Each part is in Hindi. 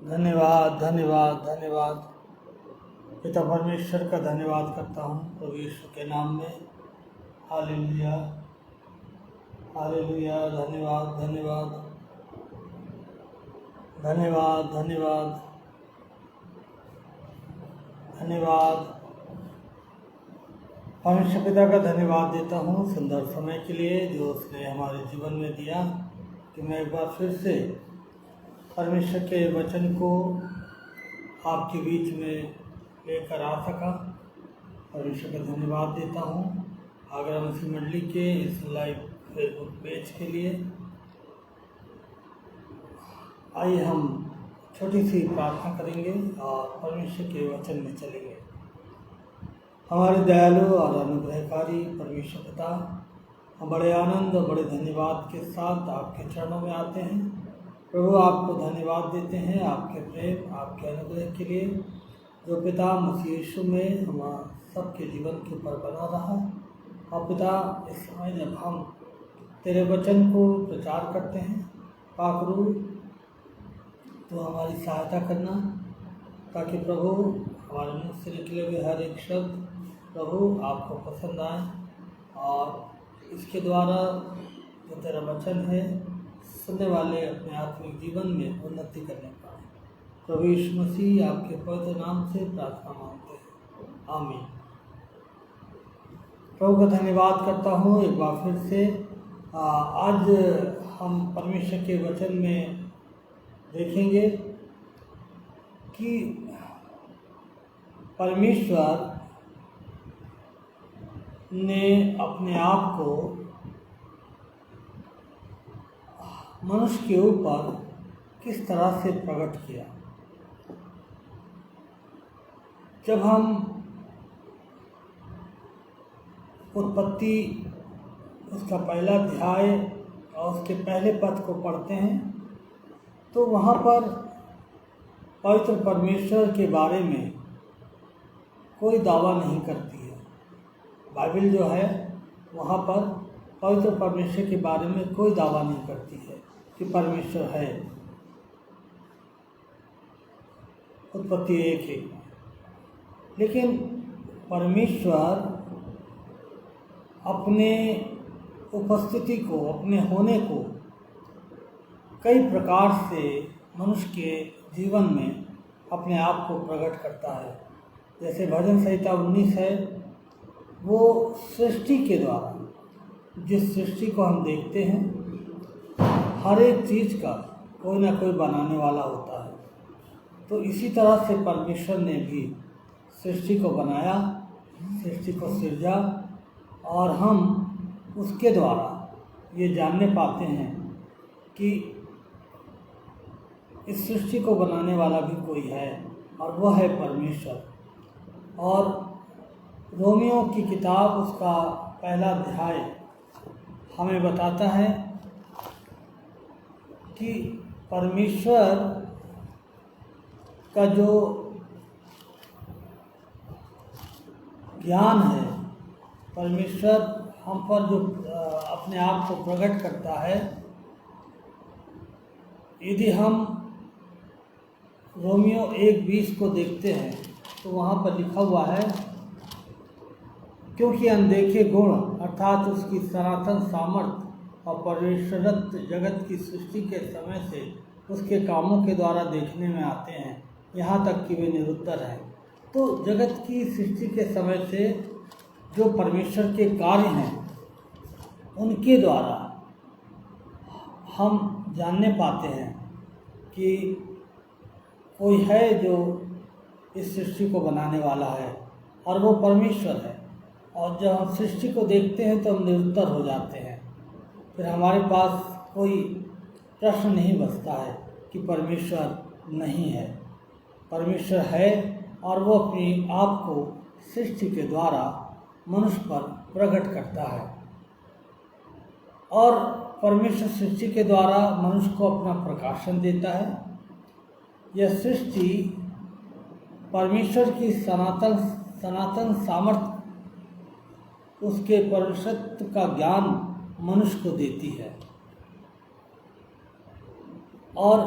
धन्यवाद धन्यवाद धन्यवाद। पिता परमेश्वर का धन्यवाद करता हूँ प्रभु यीशु के नाम में। Hallelujah hallelujah. धन्यवाद धन्यवाद धन्यवाद धन्यवाद धन्यवाद। परमेश्वर पिता का धन्यवाद देता हूँ सुंदर समय के लिए जो उसने हमारे जीवन में दिया कि मैं एक बार फिर से परमेश्वर के वचन को आपके बीच में लेकर आ सका। परमेश्वर का धन्यवाद देता हूँ आगरा मसीह मंडली के इस लाइव फेसबुक पेज के लिए। आइए हम छोटी सी प्रार्थना करेंगे और परमेश्वर के वचन में चलेंगे। हमारे दयालु और अनुग्रहकारी परमेश्वर पिता, हम बड़े आनंद और बड़े धन्यवाद के साथ आपके चरणों में आते हैं। प्रभु आपको धन्यवाद देते हैं आपके प्रेम आपके अनुग्रह के लिए जो पिता मसीह यीशु में हम सबके जीवन के ऊपर बना रहा। और पिता इस समय जब हम तेरे वचन को प्रचार करते हैं पाकरू तो हमारी सहायता करना ताकि प्रभु हमारे मुँह से निकले हुए हर एक शब्द प्रभु आपको पसंद आए और इसके द्वारा जो तेरा वचन है सुनने वाले अपने आत्मिक जीवन में उन्नति करने पाए। प्रभु यीशु मसीह आपके पवित्र नाम से प्रार्थना मांगते हैं, आमीन। प्रभु का धन्यवाद करता हूँ एक बार फिर से। आज हम परमेश्वर के वचन में देखेंगे कि परमेश्वर ने अपने आप को मनुष्य के ऊपर किस तरह से प्रकट किया। जब हम उत्पत्ति उसका पहला अध्याय और उसके पहले पद को पढ़ते हैं तो वहाँ पर पवित्र परमेश्वर के बारे में कोई दावा नहीं करती है। बाइबल जो है वहाँ पर पवित्र परमेश्वर के बारे में कोई दावा नहीं करती है कि परमेश्वर है। उत्पत्ति 1:1। लेकिन परमेश्वर अपने उपस्थिति को अपने होने को कई प्रकार से मनुष्य के जीवन में अपने आप को प्रकट करता है। जैसे भजन संहिता 19 है, वो सृष्टि के द्वारा जिस सृष्टि को हम देखते हैं हर एक चीज़ का कोई ना कोई बनाने वाला होता है। तो इसी तरह से परमेश्वर ने भी सृष्टि को बनाया, सृष्टि को सृजा और हम उसके द्वारा ये जानने पाते हैं कि इस सृष्टि को बनाने वाला भी कोई है और वह है परमेश्वर। और रोमियो की किताब उसका पहला अध्याय हमें बताता है कि परमेश्वर का जो ज्ञान है, परमेश्वर हम पर जो अपने आप को प्रकट करता है, यदि हम रोमियो 1:20 को देखते हैं तो वहाँ पर लिखा हुआ है, क्योंकि अनदेखे गुण अर्थात उसकी सनातन सामर्थ्य और परमेश्वरत्व जगत की सृष्टि के समय से उसके कामों के द्वारा देखने में आते हैं, यहाँ तक कि वे निरुत्तर हैं। तो जगत की सृष्टि के समय से जो परमेश्वर के कार्य हैं उनके द्वारा हम जानने पाते हैं कि कोई है जो इस सृष्टि को बनाने वाला है और वो परमेश्वर है। और जब हम सृष्टि को देखते हैं तो हम निरुत्तर हो जाते हैं, फिर हमारे पास कोई प्रश्न नहीं बचता है कि परमेश्वर नहीं है। परमेश्वर है और वो अपने आप को सृष्टि के द्वारा मनुष्य पर प्रकट करता है। और परमेश्वर सृष्टि के द्वारा मनुष्य को अपना प्रकाशन देता है। यह सृष्टि परमेश्वर की सनातन सामर्थ्य उसके परमेश्वरत्व का ज्ञान मनुष्य को देती है। और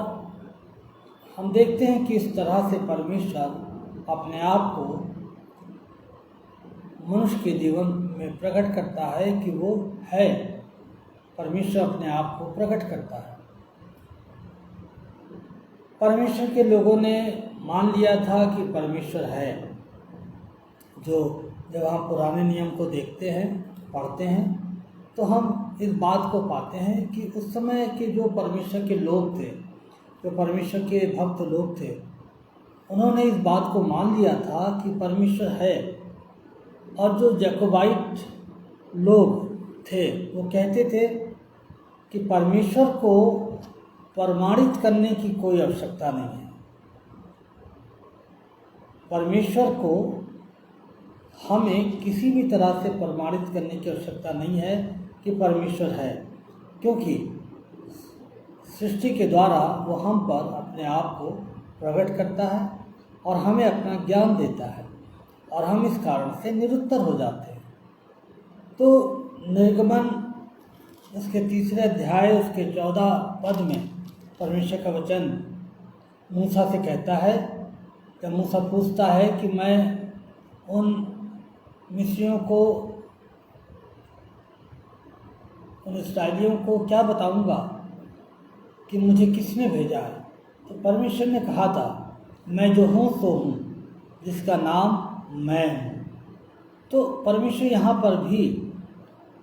हम देखते हैं कि इस तरह से परमेश्वर अपने आप को मनुष्य के जीवन में प्रकट करता है कि वो है। परमेश्वर अपने आप को प्रकट करता है। परमेश्वर के लोगों ने मान लिया था कि परमेश्वर है। जब हम पुराने नियम को देखते हैं, पढ़ते हैं, तो हम इस बात को पाते हैं कि उस समय के जो परमेश्वर के लोग थे, जो परमेश्वर के भक्त लोग थे, उन्होंने इस बात को मान लिया था कि परमेश्वर है। और जो जैकोबाइट लोग थे वो कहते थे कि परमेश्वर को प्रमाणित करने की कोई आवश्यकता नहीं है। परमेश्वर को हमें किसी भी तरह से प्रमाणित करने की आवश्यकता नहीं है कि परमेश्वर है, क्योंकि सृष्टि के द्वारा वो हम पर अपने आप को प्रकट करता है और हमें अपना ज्ञान देता है और हम इस कारण से निरुत्तर हो जाते हैं। तो निर्गमन उसके 3 अध्याय उसके 14 पद में परमेश्वर का वचन मूसा से कहता है, जब मूसा पूछता है कि मैं उन मिस्रियों को, उन इस्राएलियों को क्या बताऊंगा कि मुझे किसने भेजा है। तो परमेश्वर ने कहा था, मैं जो हूँ सो हूँ, जिसका नाम मैं हूँ। तो परमेश्वर यहाँ पर भी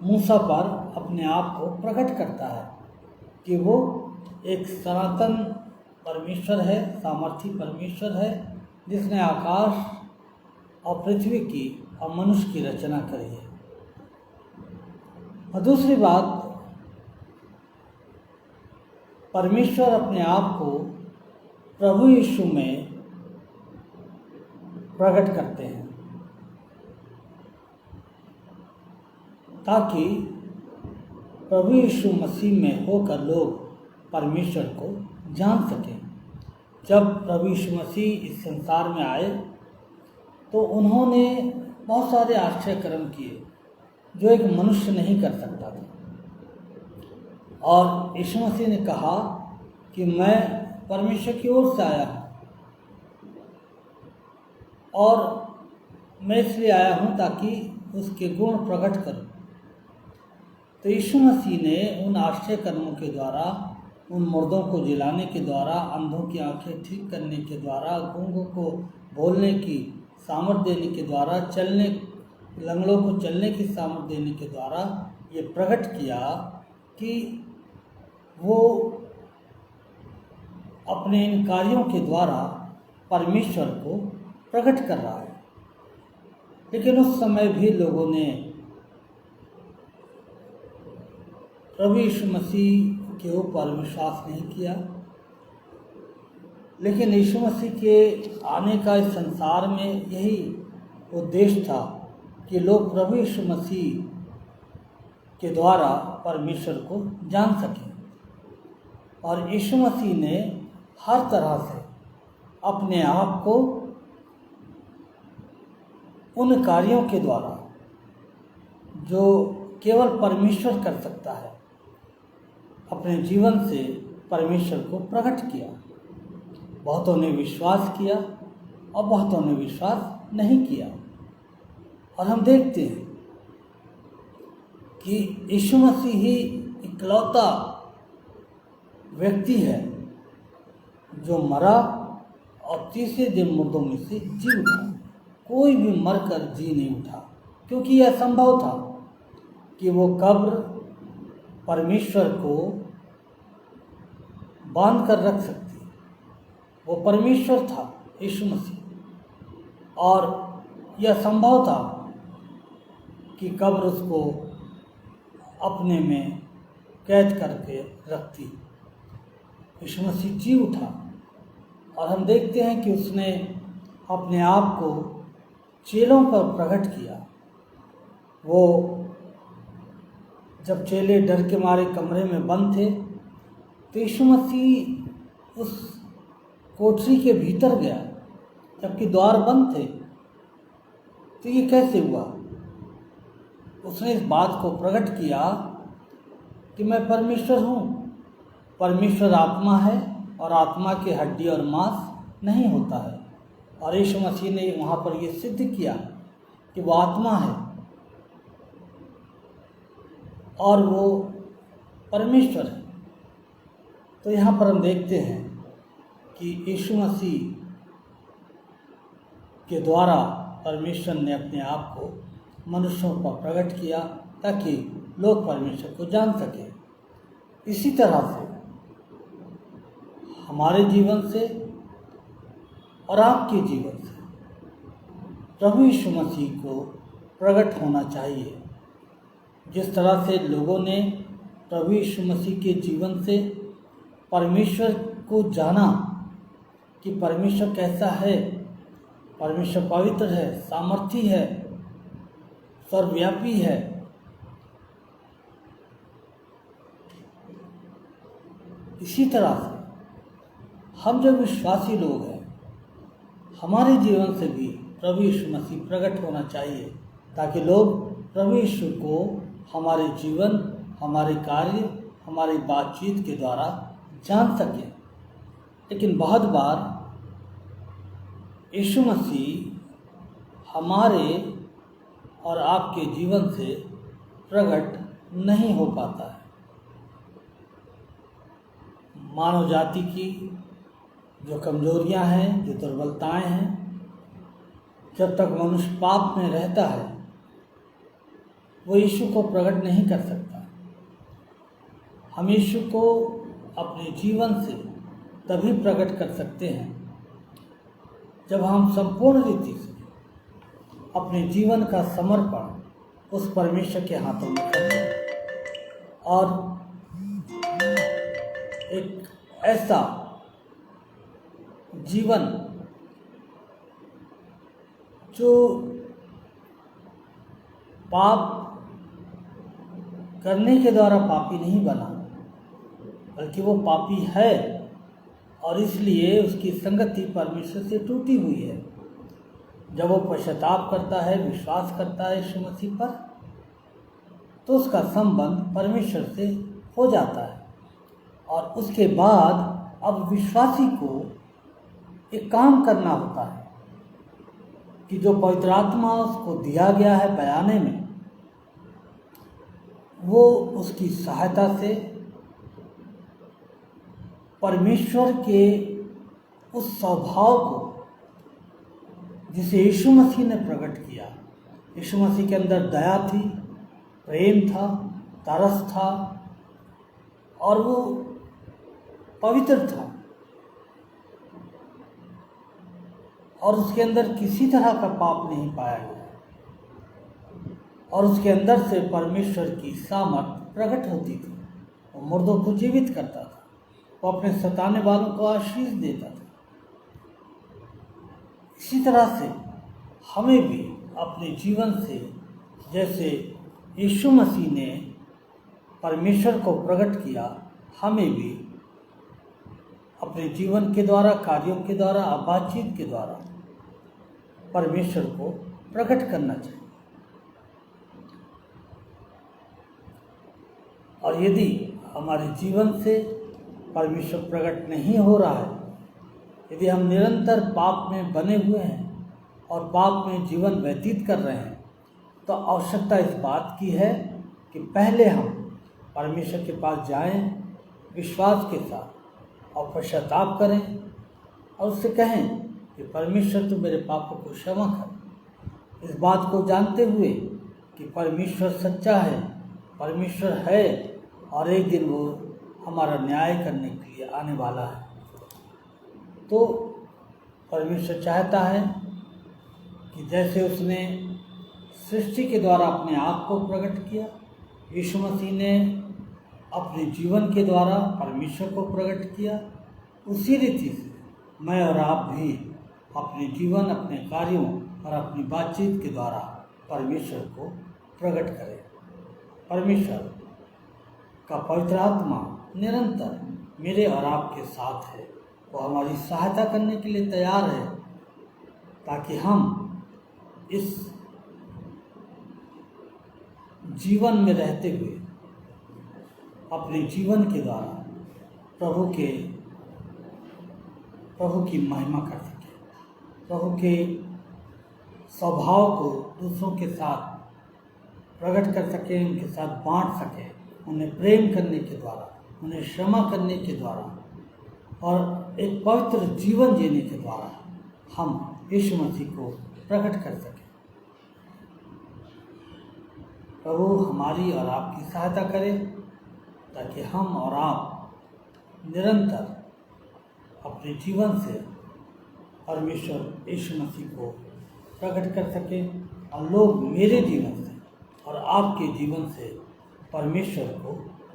मूसा पर अपने आप को प्रकट करता है कि वो एक सनातन परमेश्वर है, सामर्थी परमेश्वर है, जिसने आकाश और पृथ्वी की और मनुष्य की रचना करी है। और दूसरी बात, परमेश्वर अपने आप को प्रभु यीशु में प्रकट करते हैं ताकि प्रभु यीशु मसीह में होकर लोग परमेश्वर को जान सकें। जब प्रभु यीशु मसीह इस संसार में आए तो उन्होंने बहुत सारे आश्चर्य कर्म किए जो एक मनुष्य नहीं कर सकता था। और यीशु मसीह ने कहा कि मैं परमेश्वर की ओर से आया हूँ और मैं इसलिए आया हूँ ताकि उसके गुण प्रकट करूँ। तो यीशु मसीह ने उन आश्चर्य कर्मों के द्वारा, उन मुर्दों को जिलाने के द्वारा, अंधों की आंखें ठीक करने के द्वारा, गूंगों को बोलने की सामर्थ्य देने के द्वारा, लंगड़ों को चलने की सामर्थ्य देने के द्वारा ये प्रकट किया कि वो अपने इन कार्यों के द्वारा परमेश्वर को प्रकट कर रहा है। लेकिन उस समय भी लोगों ने प्रभु यीशु मसीह के ऊपर विश्वास नहीं किया। लेकिन यीशु मसीह के आने का इस संसार में यही उद्देश्य था कि लोग प्रभु यीशु मसीह के द्वारा परमेश्वर को जान सकें। और यीशु मसीह ने हर तरह से अपने आप को उन कार्यों के द्वारा जो केवल परमेश्वर कर सकता है, अपने जीवन से परमेश्वर को प्रकट किया। बहुतों ने विश्वास किया और बहुतों ने विश्वास नहीं किया। और हम देखते हैं कि यीशु मसीह ही इकलौता व्यक्ति है जो मरा और तीसरे दिन मुर्दों में से जी उठा। कोई भी मरकर जी नहीं उठा, क्योंकि यह संभव था कि वो कब्र परमेश्वर को बांध कर रख सकती। वो परमेश्वर था यीशु मसीह, और यह संभव था कि कब्र उसको अपने में कैद करके रखती। यीशु मसीह जी उठा और हम देखते हैं कि उसने अपने आप को चेलों पर प्रकट किया। वो जब चेले डर के मारे कमरे में बंद थे तो यीशु मसीह उस कोठरी के भीतर गया जबकि द्वार बंद थे। तो ये कैसे हुआ? उसने इस बात को प्रकट किया कि मैं परमेश्वर हूँ। परमेश्वर आत्मा है और आत्मा की हड्डी और मांस नहीं होता है। और यीशु मसीह ने वहाँ पर ये सिद्ध किया कि वो आत्मा है और वो परमेश्वर है। तो यहाँ पर हम देखते हैं कि यीशु मसीह के द्वारा परमेश्वर ने अपने आप को मनुष्यों पर प्रकट किया ताकि लोग परमेश्वर को जान सकें। इसी तरह से हमारे जीवन से और आपके जीवन से प्रभु यीशु मसीह को प्रकट होना चाहिए। जिस तरह से लोगों ने प्रभु यीशु मसीह के जीवन से परमेश्वर को जाना कि परमेश्वर कैसा है, परमेश्वर पवित्र है, सामर्थी है, सर्वव्यापी है। इसी तरह से हम जो विश्वासी लोग हैं, हमारे जीवन से भी प्रभु यीशु मसीह प्रकट होना चाहिए ताकि लोग प्रभु यीशु को हमारे जीवन, हमारे कार्य, हमारी बातचीत के द्वारा जान सकें। लेकिन बहुत बार यीशु मसीह हमारे और आपके जीवन से प्रकट नहीं हो पाता है। मानव जाति की जो कमजोरियां हैं, जो दुर्बलताएं हैं, जब तक मनुष्य पाप में रहता है वो यीशु को प्रकट नहीं कर सकता। हम यीशु को अपने जीवन से तभी प्रकट कर सकते हैं जब हम संपूर्ण रीति से अपने जीवन का समर्पण उस परमेश्वर के हाथों में करें और एक ऐसा जीवन जो पाप करने के द्वारा पापी नहीं बना, बल्कि वो पापी है और इसलिए उसकी संगति परमेश्वर से टूटी हुई है। जब वो पश्चाताप करता है, विश्वास करता है यीशु मसीह पर, तो उसका संबंध परमेश्वर से हो जाता है। और उसके बाद अब विश्वासी को एक काम करना होता है कि जो पवित्र आत्मा उसको दिया गया है बयाने में, वो उसकी सहायता से परमेश्वर के उस स्वभाव को जिसे यीशु मसीह ने प्रकट किया। यीशु मसीह के अंदर दया थी, प्रेम था, तरस था और वो पवित्र था और उसके अंदर किसी तरह का पाप नहीं पाया गया और उसके अंदर से परमेश्वर की सामर्थ प्रकट होती थी। वो मुर्दों को जीवित करता था, वो अपने सताने वालों को आशीष देता था। इसी तरह से हमें भी अपने जीवन से, जैसे यीशु मसीह ने परमेश्वर को प्रकट किया, हमें भी अपने जीवन के द्वारा, कार्यों के द्वारा, बातचीत के द्वारा परमेश्वर को प्रकट करना चाहिए। और यदि हमारे जीवन से परमेश्वर प्रकट नहीं हो रहा है, यदि हम निरंतर पाप में बने हुए हैं और पाप में जीवन व्यतीत कर रहे हैं, तो आवश्यकता इस बात की है कि पहले हम परमेश्वर के पास जाएं विश्वास के साथ और पश्चाताप करें और उससे कहें कि परमेश्वर तू मेरे पापों को क्षमा कर। इस बात को जानते हुए कि परमेश्वर सच्चा है, परमेश्वर है और एक दिन वो हमारा न्याय करने के लिए आने वाला है। तो परमेश्वर चाहता है कि जैसे उसने सृष्टि के द्वारा अपने आप को प्रकट किया, यीशु मसीह ने अपने जीवन के द्वारा परमेश्वर को प्रकट किया, उसी रीति से मैं और आप भी अपने जीवन, अपने कार्यों और अपनी बातचीत के द्वारा परमेश्वर को प्रकट करें। परमेश्वर का पवित्र आत्मा निरंतर मेरे और आपके साथ है। वो हमारी सहायता करने के लिए तैयार है ताकि हम इस जीवन में रहते हुए अपने जीवन के द्वारा प्रभु के प्रभु की महिमा कर सकें, प्रभु के स्वभाव को दूसरों के साथ प्रकट कर सकें, उनके साथ बांट सकें, उन्हें प्रेम करने के द्वारा, उन्हें क्षमा करने के द्वारा और एक पवित्र जीवन जीने के द्वारा हम यीशु मसीह को प्रकट कर सकें। प्रभु हमारी और आपकी सहायता करें ताकि हम और आप निरंतर अपने जीवन से परमेश्वर यीशु मसीह को प्रकट कर सकें और लोग मेरे जीवन से और आपके जीवन से परमेश्वर को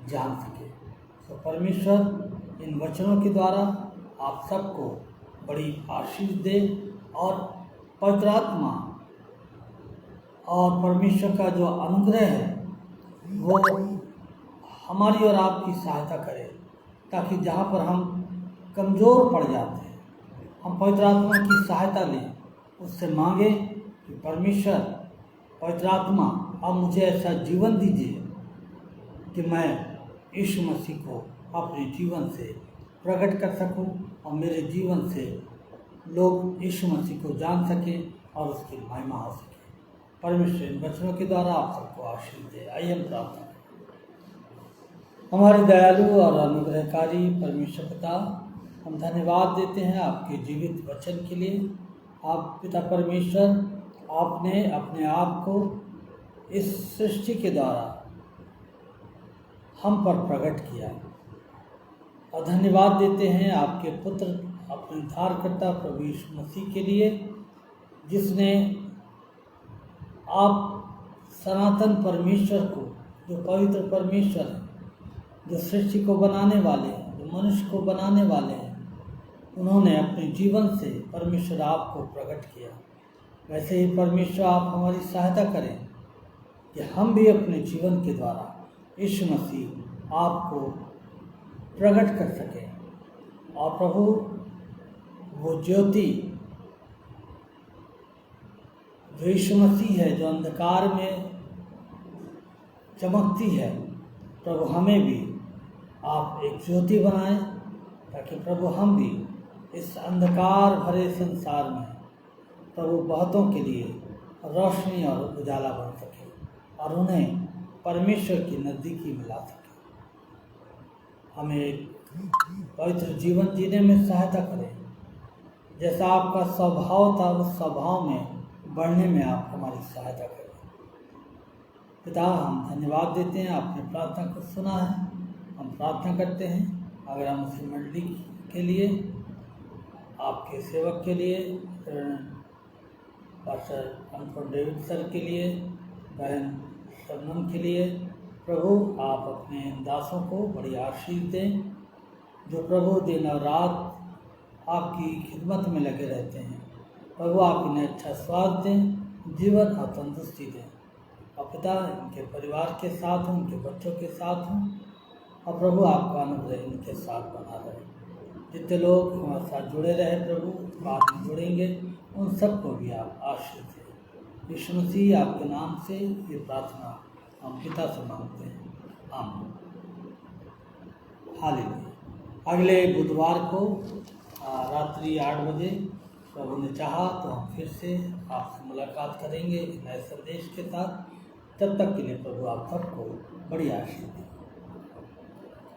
जान सकें। तो परमेश्वर इन वचनों के द्वारा आप सबको बड़ी आशीष दे और पवित्र आत्मा और परमेश्वर का जो अनुग्रह है वो हमारी और आपकी सहायता करे, ताकि जहाँ पर हम कमज़ोर पड़ जाते हैं हम पवित्र आत्मा की सहायता लें, उससे मांगे कि परमेश्वर पवित्र आत्मा आप मुझे ऐसा जीवन दीजिए कि मैं यीशु मसीह को अपने जीवन से प्रकट कर सकूं और मेरे जीवन से लोग यीशु मसीह को जान सकें और उसकी महिमा हो सके। परमेश्वर इन वचनों के द्वारा आप सबको आशीष दे। आइए हम प्रार्थना करें। हमारे दयालु और अनुग्रहकारी परमेश्वर पिता, हम धन्यवाद देते हैं आपके जीवित वचन के लिए। आप पिता परमेश्वर, आपने अपने आप को इस सृष्टि के द्वारा हम पर प्रकट किया और धन्यवाद देते हैं आपके पुत्र अपने उद्धारकर्ता प्रभु यीशु मसीह के लिए, जिसने आप सनातन परमेश्वर को, जो पवित्र परमेश्वर है, जो सृष्टि को बनाने वाले हैं, जो मनुष्य को बनाने वाले हैं, उन्होंने अपने जीवन से परमेश्वर आपको प्रकट किया। वैसे ही परमेश्वर आप हमारी सहायता करें कि हम भी अपने जीवन के द्वारा यीशु मसीह आपको प्रकट कर सकें और प्रभु वो ज्योति जो यीशु मसीह है, जो अंधकार में चमकती है, प्रभु हमें भी आप एक ज्योति बनाएं ताकि प्रभु हम भी इस अंधकार भरे संसार में प्रभु बहुतों के लिए रोशनी और उजाला बन सके और उन्हें परमेश्वर की नज़दीकी मिला सके। हमें एक पवित्र जीवन जीने में सहायता करें, जैसा आपका स्वभाव था उस स्वभाव में बढ़ने में आप हमारी सहायता करें। पिता, हम धन्यवाद देते हैं, आपने प्रार्थना को सुना है। हम प्रार्थना करते हैं अगर हम उसी मंडली के लिए, आपके सेवक के लिए, पास्टर अंकुर डेविड सर के लिए, बहन शबनम के लिए, प्रभु आप अपने दासों को बड़ी आशीष दें, जो प्रभु दिन और रात आपकी खिदमत में लगे रहते हैं। प्रभु आप इन्हें अच्छा स्वास्थ्य दें, जीवन और तंदुरुस्ती दें और पिता इनके परिवार के साथ हों, इनके बच्चों के साथ हों और प्रभु आपका अनुग्रह इनके साथ बना रहे। जितने लोग हमारे साथ जुड़े रहे प्रभु, बाद में जुड़ेंगे, उन सबको भी आप आशीष दें। यीशु मसीह आपके नाम से ये प्रार्थना हम पिता से मांगते हैं, आमीन। हालेलुया। अगले बुधवार को रात्रि 8 बजे प्रभु ने चाहा तो हम फिर से आपसे मुलाकात करेंगे नए संदेश के साथ। तब तक के लिए प्रभु आप सबको बड़ी आशीष दें।